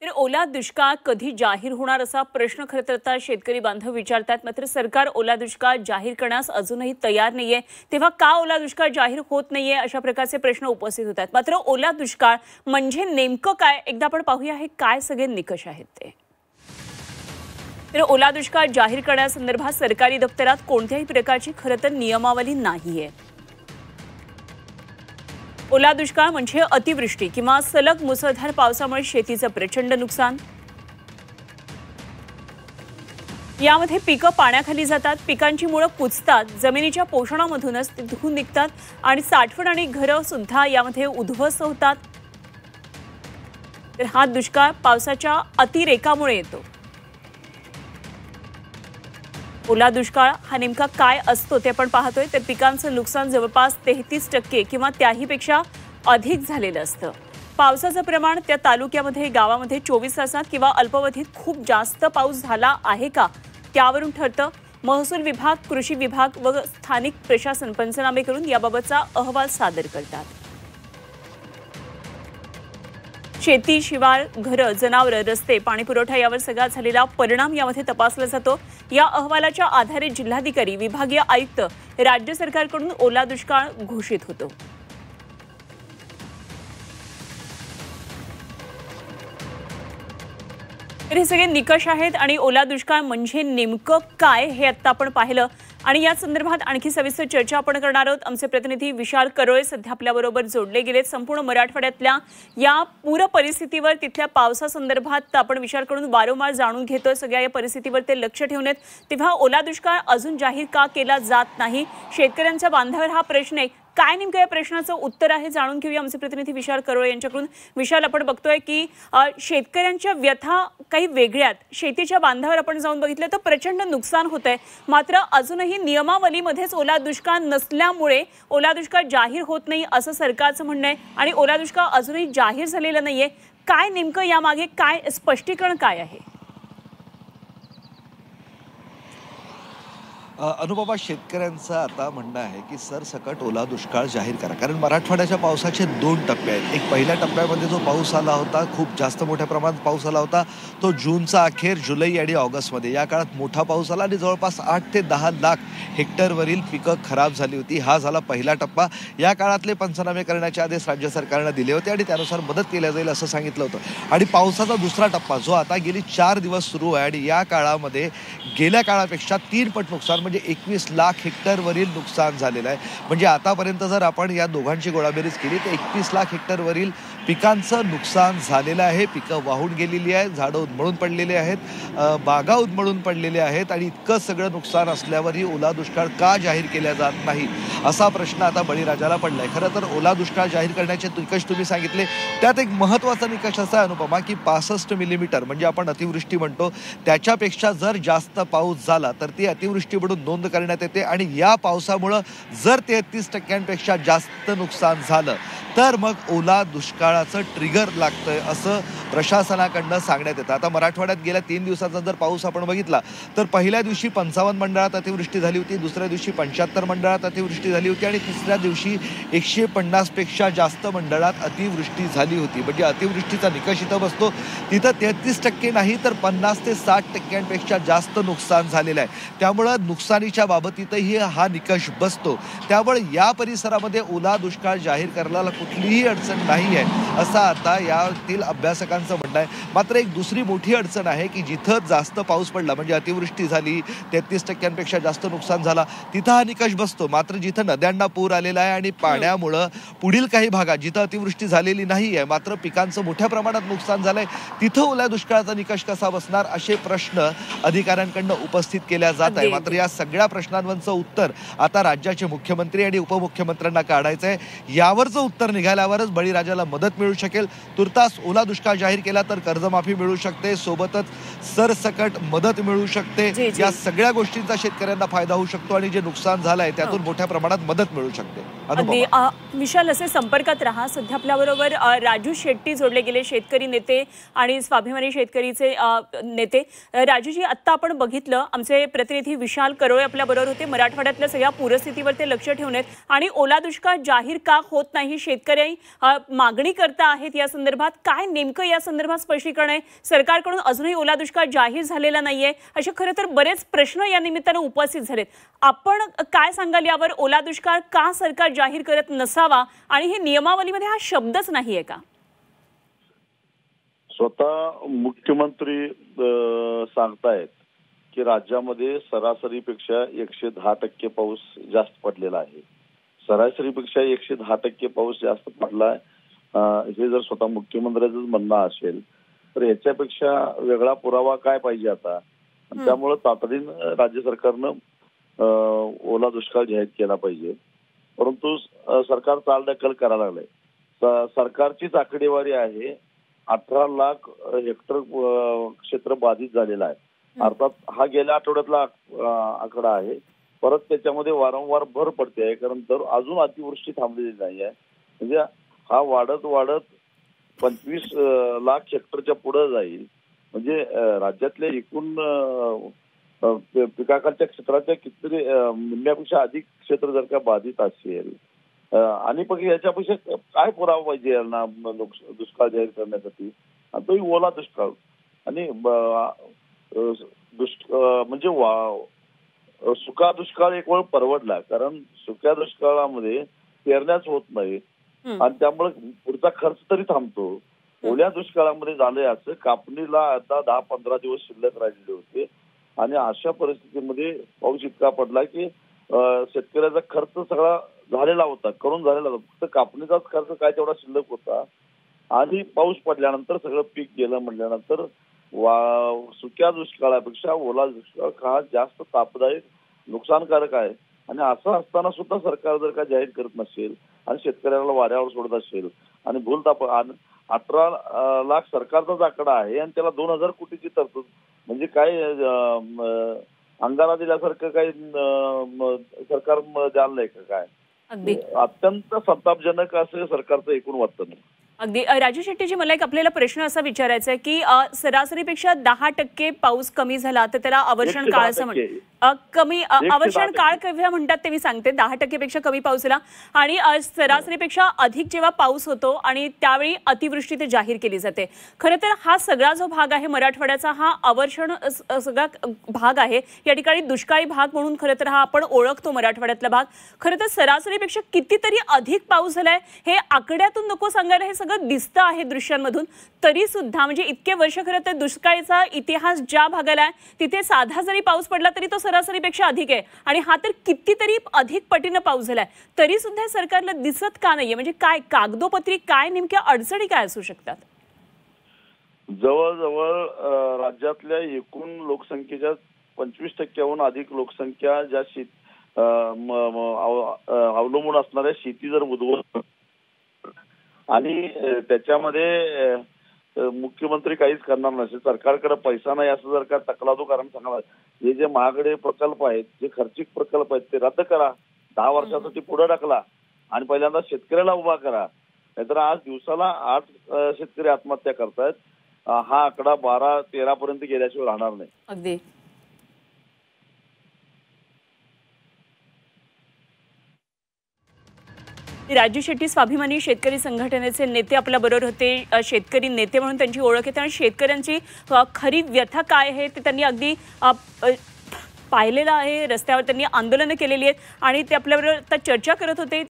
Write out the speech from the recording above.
तर ओला दुष्काळ कधी जाहीर होणार असा प्रश्न खरं तर आता शेतकरी बांधव विचारतात। मात्र सरकार ओला दुष्काळ जाहीर करण्यास अजूनही तयार नाहीये। तेव्हा का ओला दुष्काळ जाहीर होत नाहीये अशा प्रकारचे प्रश्न उपस्थित होतात। मात्र ओला दुष्काळ म्हणजे नेमकं काय एकदा आपण पाहूया हे काय सगळे निकष आहेत ते। तर ओला दुष्काळ जाहीर करण्यासंदर्भात सरकारी दप्तरात कोणत्याही प्रकारची खरं तर नियमावली नाहीये। ओला दुष्काळ म्हणजे अतिवृष्टी किंवा सलग मुसळधार पावसामुळे शेतीचं प्रचंड नुकसान। यामध्ये पिकं पाण्याखाली जातात, पिकांची मुळं कुचतात, जमिनीच्या पोषणामधूनच ते धुवून निघतात आणि साठवण आणि घरं सुद्धा यामध्ये उद्ध्वस्त होतात। तर हा दुष्काळ पावसाच्या अतिरेकामुळे येतो। ओला दुष्काळ हा नेमका काय असतो ते आपण पाहतोय। तर पिकांचं नुकसान जवळपास 33% किंवा त्याहीपेक्षा अधिक झालेलं असतं। पावसाचं प्रमाण त्या तालुक्यामध्ये गावामध्ये 24 तासात किंवा अल्पावधीत खूप जास्त पाऊस झाला आहे का त्यावरून ठरतं। महसूल विभाग, कृषी विभाग व स्थानिक प्रशासन पंचनामे करून याबाबतचा अहवाल सादर करतात। शेती, शिवार, घरं, जनावरं, रस्ते, पाणीपुरवठा यावर सगळा झालेला परिणाम यामध्ये तपासला जातो। या अहवालाच्या आधारे जिल्हाधिकारी, विभागीय आयुक्त, राज्य सरकारकडून ओला दुष्काळ घोषित होतो। तर हे सगळे निकष आहेत आणि ओला दुष्काळ म्हणजे नेमकं काय हे आता आपण पाहिलं आणि या संदर्भात आणखी सविस्तर चर्चा आपण करणार आहोत। आमचे प्रतिनिधी विशाल करोळे सध्या आपल्याबरोबर जोडले गेलेत। संपूर्ण मराठवाड्यातल्या या पूर परिस्थितीवर, तिथल्या पावसासंदर्भात आपण विशालकडून वारंवार जाणून घेतोय। सगळ्या या परिस्थितीवर ते लक्ष ठेवून आहेत। तेव्हा ओला दुष्काळ अजून जाहीर का केला जात नाही, शेतकऱ्यांच्या बांधावर हा प्रश्न आहे, काय नेमकं या प्रश्नाचं उत्तर आहे जाणून घेऊया आमचे प्रतिनिधी विशाल करोळे यांच्याकडून। विशाल, आपण बघतोय की शेतकऱ्यांच्या व्यथा काही वेगळ्यात, शेतीच्या बांधावर आपण जाऊन बघितलं तर प्रचंड नुकसान होतंय। मात्र अजूनही नियमावलीमध्येच ओला दुष्काळ नसल्यामुळे ओला दुष्काळ जाहीर होत नाही असं सरकारचं म्हणणं आहे आणि ओला दुष्काळ अजूनही जाहीर झालेला नाहीये। काय नेमकं यामागे काय स्पष्टीकरण काय आहे? अनुबाबा, शेतकऱ्यांचं आता म्हणणं आहे की सरसकट ओला दुष्काळ जाहीर करा, कारण मराठवाड्याच्या पावसाचे 2 टप्पे आहेत। एक पहिल्या टप्प्यामध्ये जो पाऊस आला होता, खूप जास्त मोठ्या प्रमाणात पाऊस आला होता, तो जूनचा अखेर, जुलै आणि ऑगस्टमध्ये या काळात मोठा पाऊस आला आणि जवळपास 8 ते 10 लाख हेक्टरवरील पिकं खराब झाली होती। हा झाला पहिला टप्पा। या काळातले पंचनामे करण्याचे आदेश राज्य सरकारनं दिले होते आणि त्यानुसार मदत केली जाईल असं सांगितलं होतं। आणि पावसाचा दुसरा टप्पा जो आता गेली 4 दिवस सुरू आहे आणि या काळामध्ये गेल्या काळापेक्षा 3 पट नुकसान म्हणजे 21 लाख हेक्टरवरील नुकसान झालेलं आहे। म्हणजे आतापर्यंत जर आपण या दोघांची गोळाबेरीज केली तर 21 लाख हेक्टरवरील पिकांचं नुकसान झालेलं आहे। पिकं वाहून गेलेली आहेत, झाडं उन्मळून पडलेले आहेत, बागा उन्मळून पडलेले आहेत आणि इतकं सगळं नुकसान असल्यावरही ओला दुष्काळ का जाहीर केला जात नाही असा प्रश्न आता बळीराजाला पडलाय। खरं तर ओला दुष्काळ जाहीर करण्याचे निकष तुम्ही सांगितले, त्यात एक महत्त्वाचा निकष असा आहे अनुपमा की 65 मिलीमीटर म्हणजे आपण अतिवृष्टी म्हणतो, त्याच्यापेक्षा जर जास्त पाऊस झाला तर ती अतिवृष्टी म्हणून नोंद करण्यात येते आणि या पावसामुळे जर 33% जास्त नुकसान झालं तर मग ओला दुष्काळाचं ट्रिगर लागतंय असं प्रशासनाकडनं सांगण्यात येतं। आता मराठवाड्यात गेल्या 3 दिवसाचा जर पाऊस आपण बघितला तर पहिल्या दिवशी 55 मंडळात अतिवृष्टी झाली होती, दुसऱ्या दिवशी 75 मंडळात अतिवृष्टी झाली होती आणि तिसऱ्या दिवशी 150 पेक्षा जास्त मंडळात अतिवृष्टी झाली होती। म्हणजे अतिवृष्टीचा निकष इथं बसतो, तिथं 33% नाही तर 50 ते 60% जास्त नुकसान झालेलं आहे। त्यामुळं नुकसानीच्या बाबतीतही हा निकष बसतो। त्यामुळे या परिसरामध्ये ओला दुष्काळ जाहीर करायला कुठलीही अडचण नाही आहे असं आता यातील अभ्यासकांचं म्हणणं आहे। मात्र एक दुसरी मोठी अडचण आहे की जिथं जास्त पाऊस पडला म्हणजे अतिवृष्टी झाली, 33% जास्त नुकसान झाला, तिथं हा निकष बसतो। मात्र जिथं नद्यांना पूर आलेला आहे आणि पाण्यामुळं पुढील काही भागात जिथं अतिवृष्टी झालेली नाही आहे मात्र पिकांचं मोठ्या प्रमाणात नुकसान झालंय, तिथं ओल्या दुष्काळाचा निकष कसा बसणार असे प्रश्न अधिकाऱ्यांकडनं उपस्थित केल्या जात आहे। मात्र या सगळ्या प्रश्नांवरचं उत्तर आता राज्याचे मुख्यमंत्री आणि उपमुख्यमंत्र्यांना काढायचं आहे। यावरचं उत्तर निघाल्यावरच बळीराजाला मदत मिळू शकेल। तुर्तास ओला दुष्काळ जाहीर केला तर कर्जमाफी मिळू शकते, सोबतच सरसकट मदत मिळू शकते। या सगळ्या गोष्टींचा शेतकऱ्यांना फायदा होऊ शकतो आणि जे नुकसान झालंय त्यातून मोठ्या प्रमाणात मदत मिळू शकते। विशाल, असे संपर्कात राहा। सध्या आपल्याबरोबर राजू शेट्टी जोडले गेले, शेतकरी नेते आणि स्वाभिमानी शेतकरीचे नेते। राजूजी, आत्ता आपण बघितलं आमचे प्रतिनिधी विशाल करोळे आपल्याबरोबर होते। मराठवाड्यातल्या सगळ्या पूरस्थितीवर ते लक्ष ठेवून आहेत आणि ओला दुष्काळ जाहीर का होत नाही, शेतकरी मागणी करता आहेत या संदर्भात? काय नेमकं या संदर्भात स्पष्टीकरण आहे? सरकारकडून अजूनही ओला दुष्काळ जाहीर झालेला नाहीये, असे खरं तर बरेच प्रश्न या निमित्तानं उपस्थित झालेत. आपण काय सांगाल यावर? ओला दुष्काळ का सरकार जाहीर करत नसावा आणि हे नियमावलीमध्ये हा शब्दच नाहीये का? स्वतः मुख्यमंत्री सांगतायत की राज्यामध्ये सरासरीपेक्षा 110% पाऊस जास्त पडलेला आहे. सरासरीपेक्षा 110% पाऊस जास्त पडलाय हे जर स्वतः मुख्यमंत्र्यांचं म्हणणं असेल तर याच्यापेक्षा वेगळा पुरावा काय पाहिजे आता? त्यामुळे तातडीनं राज्य सरकारनं ओला दुष्काळ जाहीर केला पाहिजे. परंतु सरकार चालढकल करायला लागलंय. सरकारचीच आकडेवारी आहे 18 लाख हेक्टर क्षेत्र बाधित झालेलं आहे. अर्थात हा गेल्या आठवड्यातला आकडा आहे. परत त्याच्यामध्ये वारंवार भर पडते आहे, कारण तर अजून अतिवृष्टी थांबलेली नाही आहे. म्हणजे हा वाढत वाढत 25 लाख हेक्टरच्या पुढे जाईल. म्हणजे राज्यातल्या एकूण पिकाखालच्या क्षेत्राच्या कितीतरी निम्म्यापेक्षा अधिक क्षेत्र जर का बाधित असेल आणि पण याच्यापेक्षा काय पुरावा पाहिजे यांना दुष्काळ जाहीर करण्यासाठी? तोही ओला दुष्काळ. आणि म्हणजे सुका दुष्काळ एक वेळ परवडला, कारण सुक्या दुष्काळामध्ये पेरण्याच होत नाही आणि त्यामुळे पुढचा खर्च तरी थांबतो. ओल्या दुष्काळामध्ये झालंय असं, कापणीला आता 10-15 दिवस शिल्लक राहिलेले होते आणि अशा परिस्थितीमध्ये पाऊस इतका पडला की शेतकऱ्याचा खर्च सगळा झालेला होता, करून झालेला होता. फक्त कापणीचाच खर्च काय तेवढा शिल्लक होता आणि पाऊस पडल्यानंतर सगळं पीक गेलं म्हटल्यानंतर सुक्या दुष्काळापेक्षा ओला दुष्काळ हा जास्त तापदायक नुकसानकारक आहे. आणि असं असताना सुद्धा सरकार जर का जाहीर करत नसेल आणि शेतकऱ्याला वाऱ्यावर सोडत असेल आणि भूलताप 18 लाख सरकारचाच आकडा आहे आणि त्याला 2000 कोटीची तरतूद, म्हणजे काय अंगारा दिल्यासारखं काही सरकार द्यायला नाही का काय? अत्यंत संतापजनक असं सरकारचं एकूण वर्तन आहे. अगदी राजू शेट्टीजी, मला एक आपल्याला प्रश्न असा विचारायचा आहे की सरासरीपेक्षा 10% पाऊस कमी झाला तर त्याला अवर्षण काळ असं कमी अवर्षण काळ केव्हा म्हणतात ते मी सांगते. 10% पेक्षा कमी पाऊस झाला आणि सरासरीपेक्षा अधिक जेव्हा पाऊस होतो आणि त्यावेळी अतिवृष्टी ते जाहीर केली जाते. खरं तर हा सगळा जो भाग आहे मराठवाड्याचा, हा अवर्षण सगळा भाग आहे. या ठिकाणी दुष्काळी भाग म्हणून खरं तर हा आपण ओळखतो मराठवाड्यातला भाग. खरं तर सरासरीपेक्षा कितीतरी अधिक पाऊस झालाय हे आकड्यातून नको सांगायला, हे सगळं दिसतं आहे दृश्यांमधून. तरी सुद्धा म्हणजे इतके वर्ष खरं तर दुष्काळीचा इतिहास ज्या भागाला आहे तिथे साधा जरी पाऊस पडला तरी तो सरासरीपेक्षा अधिक आहे आणि हा तर कितीतरी अधिक पटीनं पाऊस झालाय. तरी सुद्धा सरकारला दिसत का नाहीये? म्हणजे काय कागदोपत्री काय नेमक्या अडचणी काय असू शकतात? जवळजवळ राज्यातल्या एकूण लोकसंख्येच्या 25%हून अधिक लोकसंख्या ज्या अवलंबून असणाऱ्या शेती जर उद्ध्वस्त आणि त्याच्यामध्ये मुख्यमंत्री काहीच करणार नसेल, सरकारकडे पैसा नाही असं जर का तकलादू कारण सांगणार, हे जे महागडे प्रकल्प आहेत, जे खर्चिक प्रकल्प आहेत ते रद्द करा, 10 वर्षासाठी पुढे टाकला आणि पहिल्यांदा शेतकऱ्याला उभा करा. नाहीतर आज दिवसाला 8 शेतकरी आत्महत्या करतायत. हा आकडा 12-13 पर्यंत गेल्याशिवाय राहणार नाही. अगदी राजू शेट्टी स्वाभिमानी शेतकरी संघटनेचे नेते आपल्या बरोबर होते. शेतकरी नेते म्हणून त्यांची ओळख येते आणि शेतकऱ्यांची खरी व्यथा काय आहे ते त्यांनी अगदी पाहिलेलं आहे. रस्त्यावर त्यांनी आंदोलनं केलेली आहेत आणि ते आपल्याबरोबर आता चर्चा करत होते.